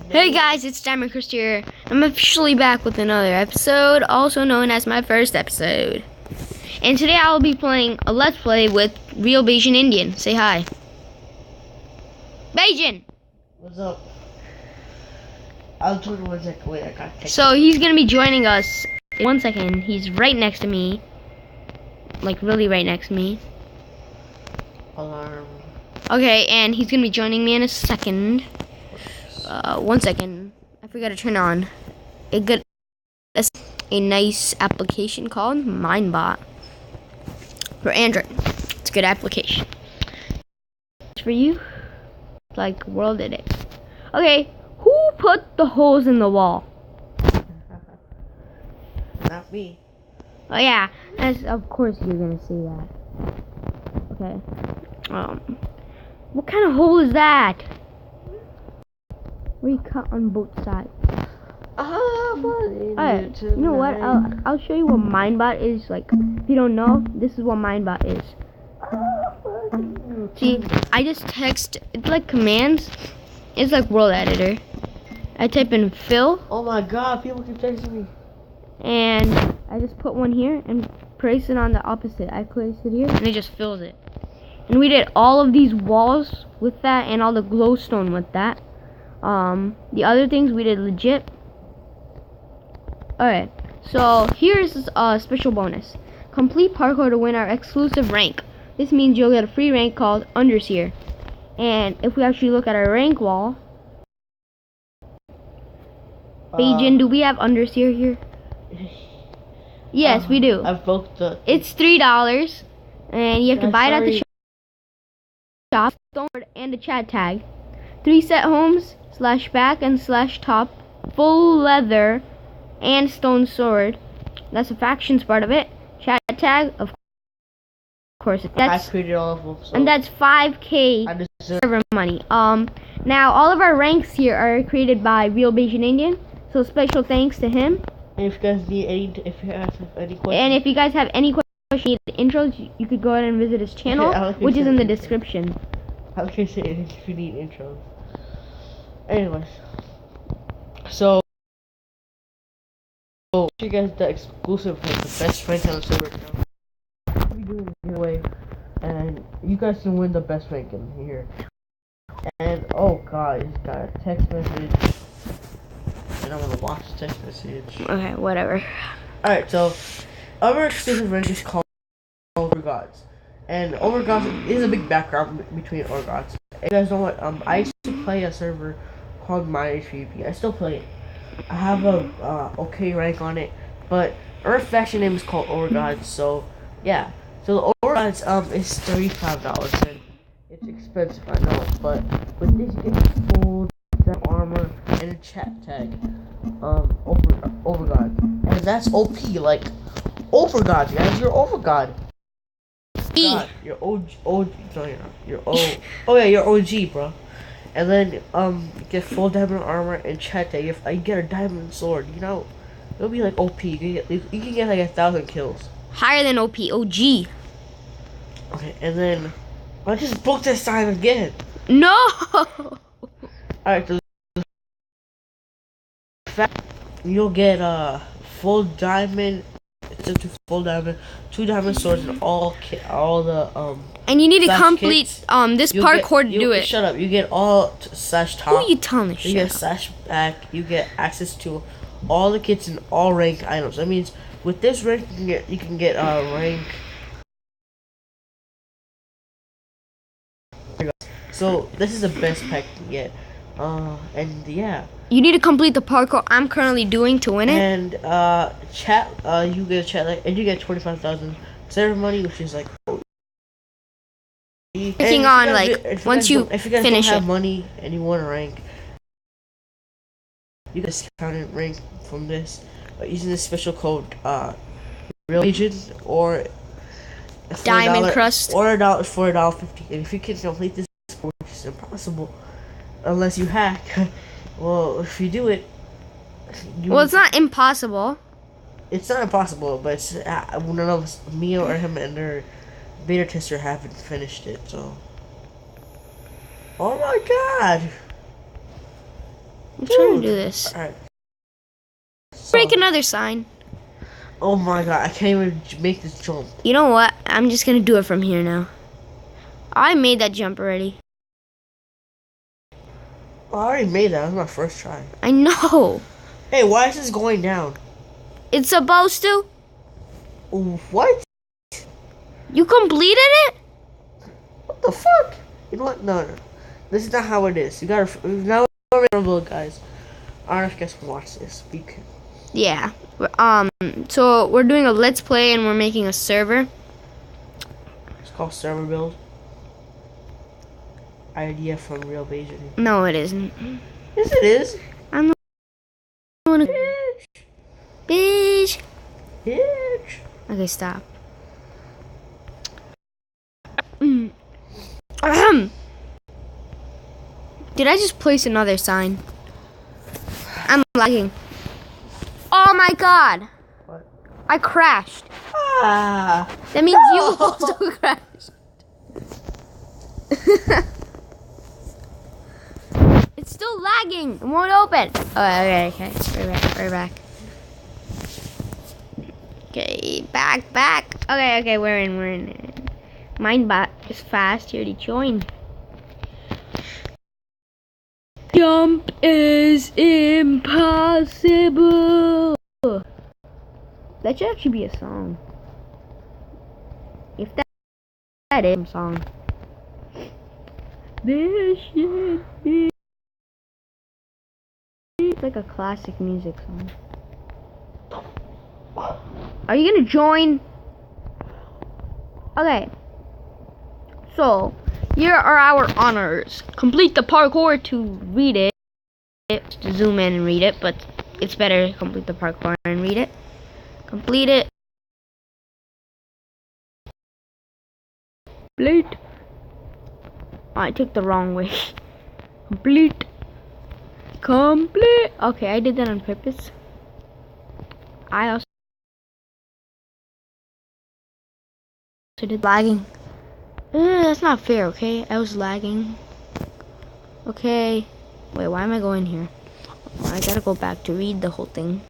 Hey guys, it's Diamond Chris here. I'm officially back with another episode, also known as my first episode. And today I will be playing a Let's Play with RealBajanIndian. Say hi. Bajan! What's up? I'll turn 1 second. Wait, I got text. So he's gonna be joining us in 1 second. He's right next to me. Like really right next to me. Alarm. Okay, and he's gonna be joining me in a second. 1 second. I forgot to turn on a nice application called MindBot for Android. It's a good application. It's for you. It's like world edit. Okay, who put the holes in the wall? Not me. Oh yeah, of course you're gonna say that. Okay. What kind of hole is that? Where you cut on both sides. Alright, you know what? I'll show you what MindBot is. Like, if you don't know, this is what MindBot is. See, I just text. It's like commands. It's like World Editor. I type in fill. Oh my god, people keep texting me. And I just put one here and place it on the opposite. I place it here and it just fills it. And we did all of these walls with that and all the glowstone with that. The other things we did legit. Alright, so here's a special bonus. Complete parkour to win our exclusive rank. This means you'll get a free rank called Underseer. And if we actually look at our rank wall, Bajan, do we have Underseer here? Yes, we do. I've broke the... It's $3, and you have to buy it at the shop. And a chat tag. 3 set homes, /back and /top, full leather, and stone sword. That's the factions part of it. Chat tag, of course. I created all of them. So and that's 5K server money. Now all of our ranks here are created by RealBajanIndian. So special thanks to him. And if you guys need any, if you guys have any questions, and if you guys have any questions, intros, you could go ahead and visit his channel, which is in the description. How can I say it if you need intros? Anyways, so you guys the exclusive, like the best rank on the server now. I'll be doing a giveaway, and you guys can win the best rank in here. And oh god, he's got a text message, and I'm gonna watch the text message. Okay, whatever. Alright, so our exclusive rank is called Overgods. And Overgods is a big background between Overgods. You guys know what? I used to play a server called MyHVP. I still play it. I have a okay rank on it, but our faction name is called Overgods. So yeah, so the Overgods is $35, and it's expensive, I know. But with this, you get full armor and a chat tag. Overgod, and that's OP. Like Overgod, guys, you're Overgod. God, you're OG. No, you're not. You're O. Oh yeah, you're OG, bro. And then you get full diamond armor and chat tag. If I get a diamond sword, you know, it'll be like OP. You can get like 1,000 kills. Higher than OP, OG. Okay, and then I just broke this time again. No. Alright, so you'll get full diamond. Full diamond, 2 diamond swords, and all the And you need to complete kits. This parkour to do it. Shut up! You get all /top. Who are you telling? You get /back. You get access to all the kits and all rank items. That means with this rank, you can get rank. So this is the best pack you can get. And yeah. You need to complete the parkour I'm currently doing to win it. And chat, you get a chat like, and you get 25,000 server money, which is like. Clicking on like once you if you guys finish don't have it. money and you want to rank, you can discount it rank from this using this special code RealBajan or Diamond Crust or $4.50. And if you can complete this, which is impossible unless you hack. Well, if you do it, well, it's not impossible. It's not impossible, but it's, none of us, me or him and their beta tester haven't finished it. So, oh my god! I'm trying to do this. Alright. Break another sign. Oh my god, I can't even make this jump. You know what? I'm just gonna do it from here now. I made that jump already. Oh, I already made that. That was my first try. I know. Hey, why is this going down? It's supposed to. What? You completed it? What the fuck? You know what? No. This is not how it is. You gotta. Now we're guys. I don't know if you guys can watch this. Yeah. So we're doing a let's play and we're making a server. It's called server build. Idea from RealBajan. No, it isn't. Yes, it is. I'm the one who... Bitch. Bitch. Okay, stop. Did I just place another sign? I'm lagging. Oh my god. What? I crashed. Ah. That means you also crashed. It's still lagging. It won't open. Oh, okay. We're back. Okay, back. Okay, we're in. Mine bot is fast. Here to join. Jump is impossible. That should actually be a song. If that is a song. This should be. It's like a classic music song. Are you gonna join? Okay. So, here are our honors. Complete the parkour to read it. To zoom in and read it, but it's better to complete the parkour and read it. Complete it. Complete. Oh, I took the wrong way. Complete. Okay, I did that on purpose. I also did lagging. That's not fair, okay? I was lagging. Okay. Wait, why am I going here? I gotta go back to read the whole thing.